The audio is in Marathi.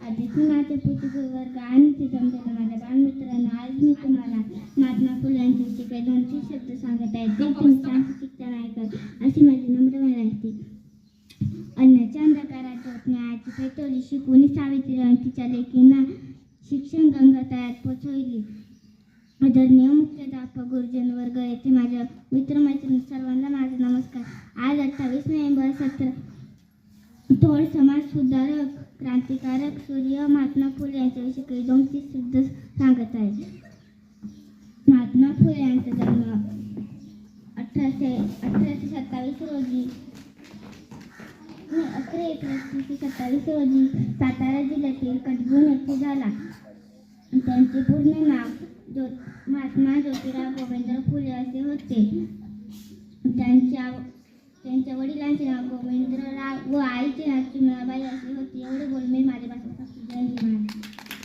आदिती माझे वर्ग आणि जमलेल्या माझ्या बालमित्रांना आज मी तुम्हाला महात्मा फुले यांच्याविषयी काही 2-3 शब्द सांगत आहे. ते तुम्ही शांत शिक्षण ऐकत अशी माझी नम्र विनंती. अन्नाच्या अंधकारात ज्योत्स्नाची पेटवली शिकवणी सावित्रीबाई तिच्या लेकींना शिक्षण गंगातळात पोचवली. आदरणीय मुख्याध्यापक गुरुजन वर्ग येथे माझ्या मित्रमैत्रिणी सर्वांना माझा नमस्कार. आज 28 नोव्हेंबर 17 थोर समाज सुधारक क्रांतिकारक सूर्य महात्मा फुले यांच्याविषयी काही 2-3 शब्द सांगत आहे. महात्मा फुले यांचा जन्म 1827 रोजी 1827 रोजी सातारा जिल्ह्यातील कटगुण येथे झाला. त्यांचे पूर्ण नाव महात्मा ज्योतिराव गोविंदराव फुले असे होते. त्यांच्या वडिलांचे नाव गोविंदराव व आईचे नाव चिमणाबाई असे होते. एवढे बोल मी